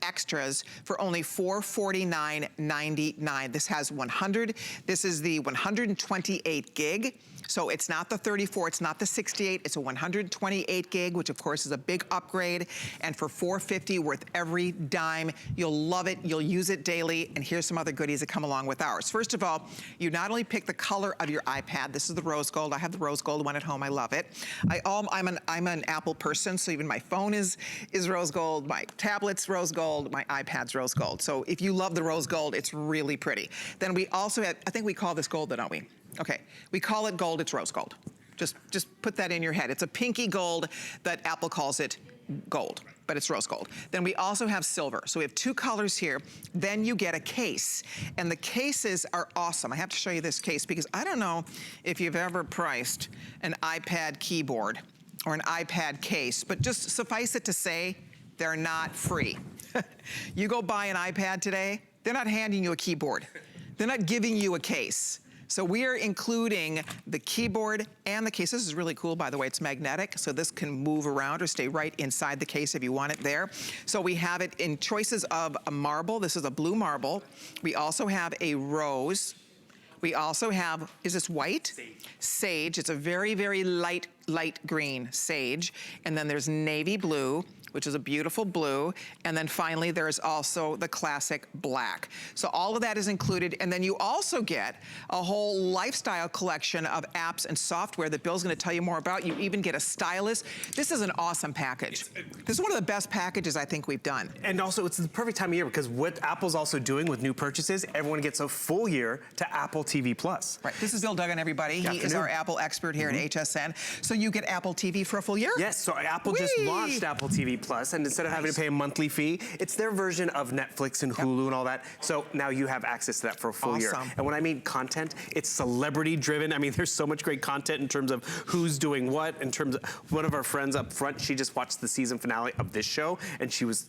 extras for only $449.99. This has this is the 128 gig. So it's not the 34, it's not the 68, it's a 128 gig, which of course is a big upgrade. And for $450, worth every dime. You'll love it, you'll use it daily. And here's some other goodies that come along with ours. First of all, you not only pick the color of your iPad. This is the rose gold. I have the rose gold one at home, I love it. I'm an Apple person, so even my phone is rose gold, my tablet's rose gold, my iPad's rose gold. So if you love the rose gold, it's really pretty. Then we also have, I think we call this gold, don't we? Okay, we call it gold, it's rose gold. Just put that in your head. It's a pinky gold that Apple calls it gold, but it's rose gold. Then we also have silver. So we have two colors here. Then you get a case. And the cases are awesome. I have to show you this case because I don't know if you've ever priced an iPad keyboard or an iPad case, but just suffice it to say, they're not free. You go buy an iPad today, they're not handing you a keyboard. They're not giving you a case. So we are including the keyboard and the case. This is really cool, by the way. It's magnetic, so this can move around or stay right inside the case if you want it there. So we have it in choices of a marble. This is a blue marble. We also have a rose. We also have, is this white? Sage. It's a very, very light green sage. And then there's navy blue, which is a beautiful blue. And then finally, there's also the classic black. So all of that is included. And then you also get a whole lifestyle collection of apps and software that Bill's gonna tell you more about. You even get a stylus. This is an awesome package. This is one of the best packages I think we've done. And also, it's the perfect time of year because what Apple's also doing with new purchases, everyone gets a full year to Apple TV Plus. Right, this is Bill Duggan, everybody. He is our Apple expert here at HSN. So you get Apple TV for a full year? Yes, so Apple just launched Apple TV Plus, and instead of having to pay a monthly fee, it's their version of Netflix and Hulu and all that. So now you have access to that for a full year. And when I mean content, it's celebrity driven. I mean, there's so much great content in terms of who's doing what. In terms of one of our friends up front, she just watched the season finale of this show, and she was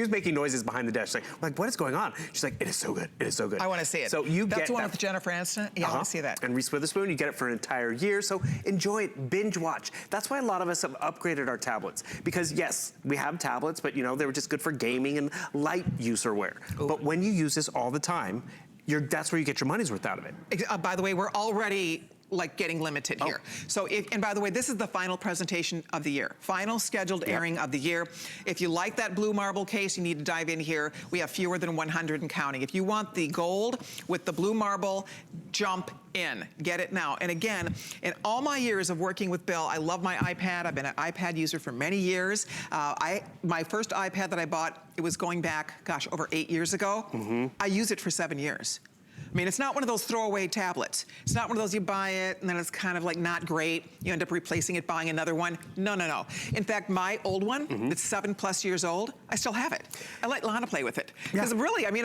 making noises behind the desk, like what is going on? She's like, it is so good, it is so good. I want to see it. So you That's the one with Jennifer Aniston? Yeah, I want to see that. And Reese Witherspoon, you get it for an entire year. So enjoy it, binge watch. That's why a lot of us have upgraded our tablets, because yes, we have tablets, but you know, they were just good for gaming and light user wear. Ooh. But when you use this all the time, that's where you get your money's worth out of it. By the way, we're already like getting limited here. So and by the way, this is the final presentation of the year. Final scheduled airing of the year. If you like that blue marble case, you need to dive in here. We have fewer than 100 and counting. If you want the gold with the blue marble, jump in, get it now. And again, in all my years of working with Bill, I love my iPad. I've been an iPad user for many years. My first iPad that I bought, it was going back, gosh, over 8 years ago. I used it for 7 years. I mean, it's not one of those throwaway tablets. It's not one of those you buy it and then it's kind of like not great. You end up replacing it, buying another one. No, no, no. In fact, my old one, that's 7+ years old, I still have it. I let Lana play with it. Because really, I mean,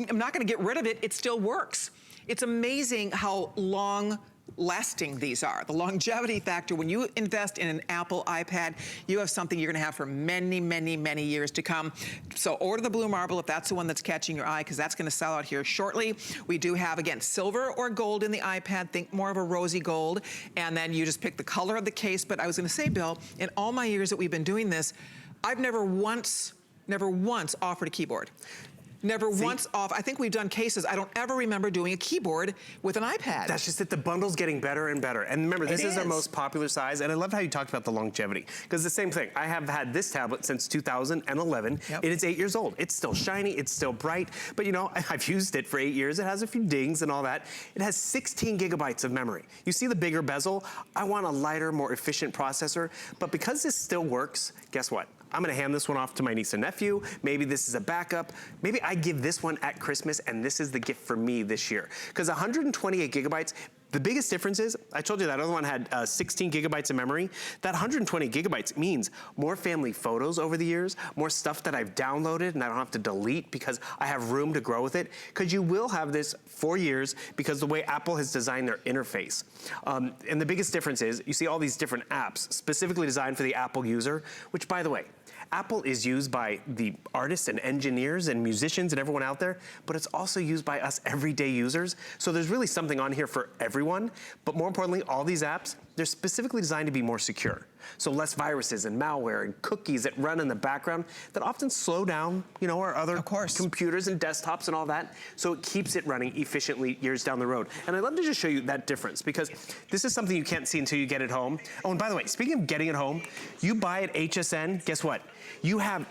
I'm not gonna get rid of it. It still works. It's amazing how long-lasting these are. The longevity factor, when you invest in an Apple iPad, you have something you're gonna have for many, many, many years to come. So order the blue marble if that's the one that's catching your eye, because that's gonna sell out here shortly. We do have, again, silver or gold in the iPad. Think more of a rosy gold. And then you just pick the color of the case. But I was gonna say, Bill, in all my years that we've been doing this, I've never once offered a keyboard. Never once off. I think we've done cases. I don't ever remember doing a keyboard with an iPad. That's just it. The bundle's getting better and better. And remember, this is our most popular size. And I love how you talked about the longevity. Because the same thing. I have had this tablet since 2011. It is 8 years old. It's still shiny. It's still bright. But you know, I've used it for 8 years. It has a few dings and all that. It has 16 gigabytes of memory. You see the bigger bezel? I want a lighter, more efficient processor. But because this still works, guess what? I'm gonna hand this one off to my niece and nephew. Maybe this is a backup. Maybe I give this one at Christmas and this is the gift for me this year. Because 128 gigabytes, the biggest difference is, I told you that other one had 16 gigabytes of memory. That 120 gigabytes means more family photos over the years, more stuff that I've downloaded and I don't have to delete because I have room to grow with it. Because you will have this for years because the way Apple has designed their interface. And the biggest difference is, you see all these different apps specifically designed for the Apple user, which by the way, Apple is used by the artists and engineers and musicians and everyone out there, but it's also used by us everyday users. So there's really something on here for everyone. But more importantly, all these apps, they're specifically designed to be more secure. So less viruses and malware and cookies that run in the background that often slow down, you know, our other computers and desktops and all that. So it keeps it running efficiently years down the road. And I'd love to just show you that difference, because this is something you can't see until you get it home. Oh, and by the way, speaking of getting it home, you buy at HSN, guess what? You have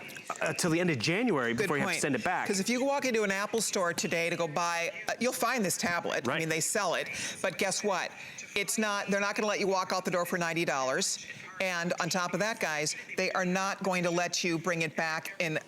till the end of January before you have to send it back. Because if you walk into an Apple store today to go buy, you'll find this tablet. Right. I mean, they sell it, but guess what? It's not, they're not gonna let you walk out the door for $90. And on top of that, guys, they are not going to let you bring it back in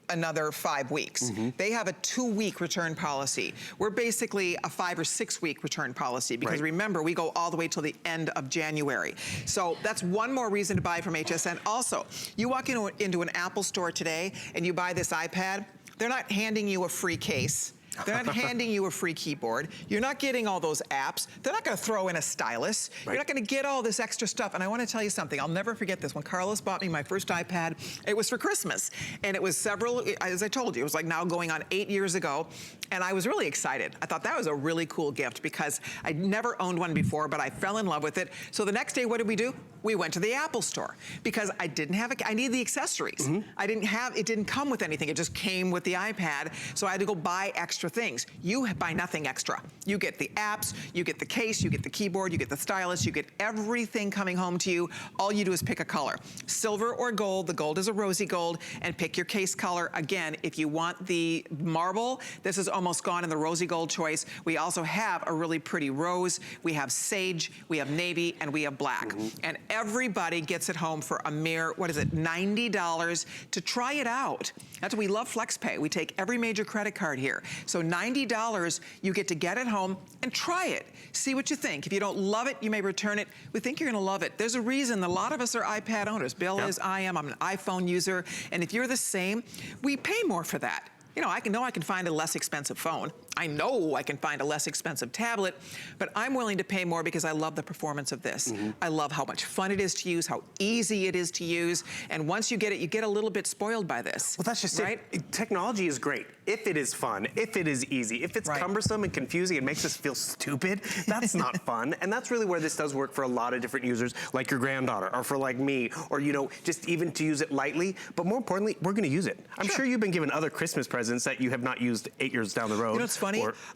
another 5 weeks. They have a 2-week return policy. We're basically a 5 or 6 week return policy, because remember, we go all the way till the end of January. So that's one more reason to buy from HSN. Also, you walk into an Apple store today and you buy this iPad, they're not handing you a free case. They're not handing you a free keyboard. You're not getting all those apps. They're not gonna throw in a stylus. You're not gonna get all this extra stuff. And I wanna tell you something, I'll never forget this. When Carlos bought me my first iPad, it was for Christmas. And it was several, as I told you, it was like now going on 8 years ago. And I was really excited. I thought that was a really cool gift, because I'd never owned one before, but I fell in love with it. So the next day, what did we do? We went to the Apple store, because I didn't have I needed the accessories. It didn't come with anything. It just came with the iPad. So I had to go buy extra things. You buy nothing extra. You get the apps, you get the case, you get the keyboard, you get the stylus, you get everything coming home to you. All you do is pick a color. Silver or gold. The gold is a rosy gold, and pick your case color. Again, if you want the marble, this is almost gone in the rosy gold choice. We also have a really pretty rose. We have sage, we have navy, and we have black. And everybody gets it home for a mere, what is it, $90 to try it out. That's why we love FlexPay. We take every major credit card here. So $90, you get to get it home and try it. See what you think. If you don't love it, you may return it. We think you're gonna love it. There's a reason a lot of us are iPad owners. Bill is, I am, I'm an iPhone user. And if you're the same, we pay more for that. You know I can find a less expensive phone. I know I can find a less expensive tablet, but I'm willing to pay more because I love the performance of this. I love how much fun it is to use, how easy it is to use, and once you get it, you get a little bit spoiled by this. Well, that's just it. Technology is great if it is fun, if it is easy. If it's cumbersome and confusing, it makes us feel stupid. That's not fun, and that's really where this does work for a lot of different users, like your granddaughter, or for like me, or you know, just even to use it lightly. But more importantly, we're going to use it. I'm sure you've been given other Christmas presents that you have not used 8 years down the road. You know what's funny?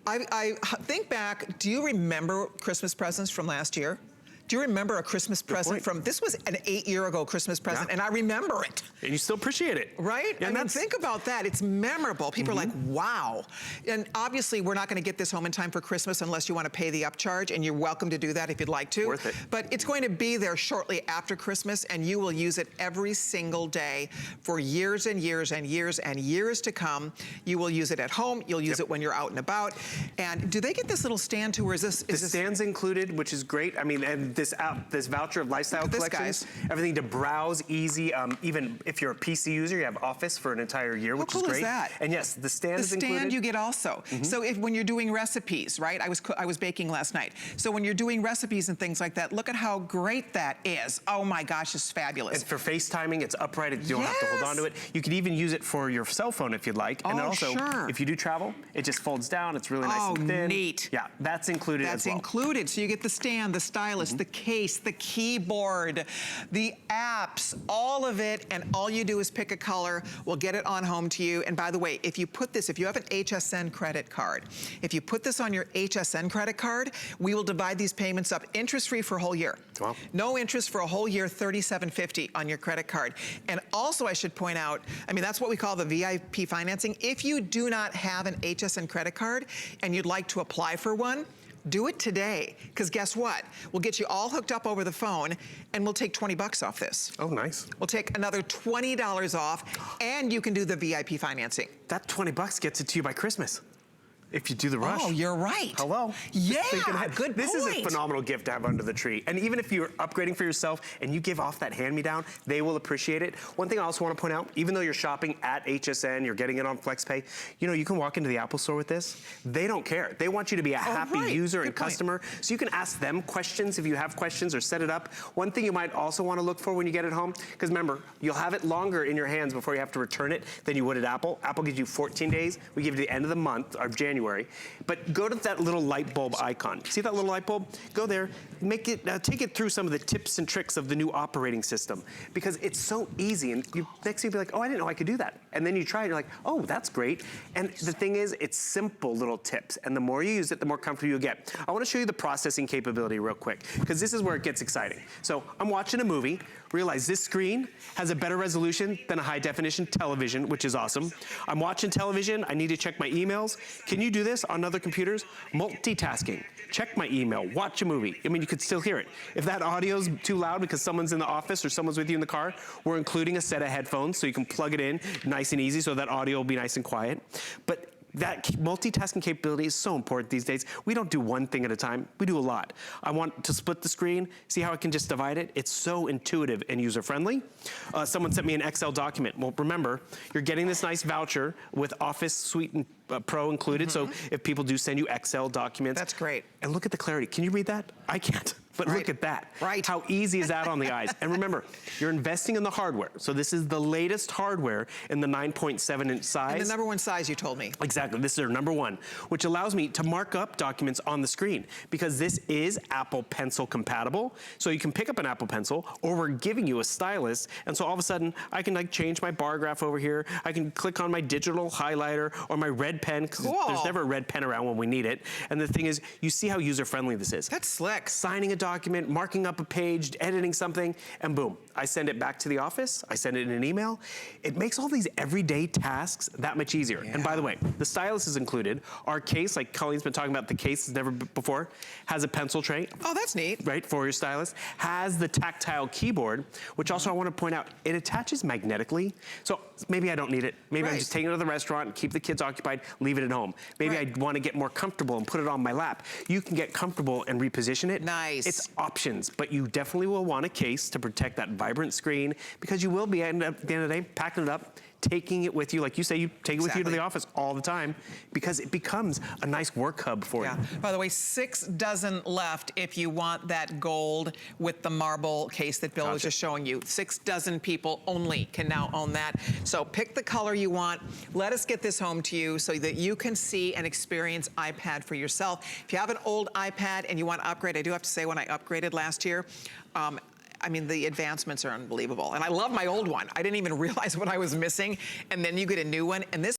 I think back, do you remember Christmas presents from last year? Do you remember a Christmas present from, this was an 8-year-ago Christmas present, and I remember it. And you still appreciate it. Right? Yeah, I mean, think about that. It's memorable. People are like, wow. And obviously, we're not gonna get this home in time for Christmas unless you wanna pay the upcharge, and you're welcome to do that if you'd like to. Worth it. But it's going to be there shortly after Christmas, and you will use it every single day for years and years and years and years to come. You will use it at home. You'll use it when you're out and about. And do they get this little stand too, or is this? The stand's included, which is great. I mean, and this voucher of lifestyle collections, everything to browse, easy. Even if you're a PC user, you have Office for an entire year, which is great. How cool is that? And yes, the stand is included. The stand you get also. So when you're doing recipes, right? I was baking last night. So when you're doing recipes and things like that, look at how great that is. Oh my gosh, it's fabulous. And for FaceTiming, it's upright. You don't have to hold on to it. You could even use it for your cell phone if you'd like. And also, if you do travel, it just folds down. It's really nice and thin. Neat. Yeah, that's included as well. That's included. So you get the stand, the stylus, the case, the keyboard, the apps, all of it, and all you do is pick a color. We'll get it on home to you. And by the way, if you put this, if you have an HSN credit card, if you put this on your HSN credit card, we will divide these payments up interest-free for a whole year. Wow. No interest for a whole year, $37.50 on your credit card. And also I should point out, I mean, that's what we call the VIP financing. If you do not have an HSN credit card and you'd like to apply for one, do it today, because guess what? We'll get you all hooked up over the phone, and we'll take 20 bucks off this. Oh, nice. We'll take another $20 off, and you can do the VIP financing. That 20 bucks gets it to you by Christmas. If you do the rush. Oh, you're right. Hello. Yeah, good point. This is a phenomenal gift to have under the tree. And even if you're upgrading for yourself and you give off that hand-me-down, they will appreciate it. One thing I also want to point out, even though you're shopping at HSN, you're getting it on FlexPay, you know, you can walk into the Apple store with this. They don't care. They want you to be a happy user and customer. So you can ask them questions if you have questions or set it up. One thing you might also want to look for when you get it home, because remember, you'll have it longer in your hands before you have to return it than you would at Apple. Apple gives you 14 days. We give you the end of the month, of January. January. But go to that little light bulb icon. See that little light bulb? Go there, make it, take it through some of the tips and tricks of the new operating system, because it's so easy. And next thing you'll be like, oh, I didn't know I could do that. And then you try it, you're like, oh, that's great. And the thing is, it's simple little tips. And the more you use it, the more comfortable you'll get. I wanna show you the processing capability real quick, because this is where it gets exciting. So I'm watching a movie, realize this screen has a better resolution than a high definition television, which is awesome. I'm watching television, I need to check my emails. Can you do this on other computers? Multitasking. Check my email, watch a movie. I mean, you could still hear it. If that audio's too loud because someone's in the office or someone's with you in the car, we're including a set of headphones so you can plug it in nice and easy so that audio will be nice and quiet. But that multitasking capability is so important these days. We don't do one thing at a time, we do a lot. I want to split the screen, see how I can just divide it? It's so intuitive and user-friendly. Someone sent me an Excel document. Well, remember, you're getting this nice voucher with Office Suite and Pro included, so if people do send you Excel documents. That's great. And look at the clarity. Can you read that? I can't. But look at that. Right. How easy is that on the eyes? And remember, you're investing in the hardware. So this is the latest hardware in the 9.7-inch size. And the #1 size you told me. Exactly, this is our #1, which allows me to mark up documents on the screen, because this is Apple Pencil compatible. So you can pick up an Apple Pencil, or we're giving you a stylus, and so all of a sudden, I can like change my bar graph over here. I can click on my digital highlighter or my red pen, because there's never a red pen around when we need it. And the thing is, you see how user-friendly this is. That's slick. Signing a document, marking up a page, editing something, and boom, I send it back to the office, I send it in an email. It makes all these everyday tasks that much easier. And by the way, the stylus is included. Our case, like Colleen's been talking about, the case has never before, has a pencil tray. Oh, that's neat. Right, for your stylus. Has the tactile keyboard, which also I want to point out, it attaches magnetically. So maybe I don't need it. Maybe I'm just taking it to the restaurant, keep the kids occupied, leave it at home. Maybe I want to get more comfortable and put it on my lap. You can get comfortable and reposition it. Nice. It's options, but you definitely will want a case to protect that vibrant screen, because you will be, at the end of the day, packing it up, taking it with you. Like you say, you take it with you to the office all the time, because it becomes a nice work hub for you. By the way, 6 dozen left if you want that gold with the marble case that Bill was just showing you. 6 dozen people only can now own that. So pick the color you want. Let us get this home to you so that you can see and experience iPad for yourself. If you have an old iPad and you want to upgrade, I do have to say, when I upgraded last year, I mean, the advancements are unbelievable. And I love my old one. I didn't even realize what I was missing. And then you get a new one. And this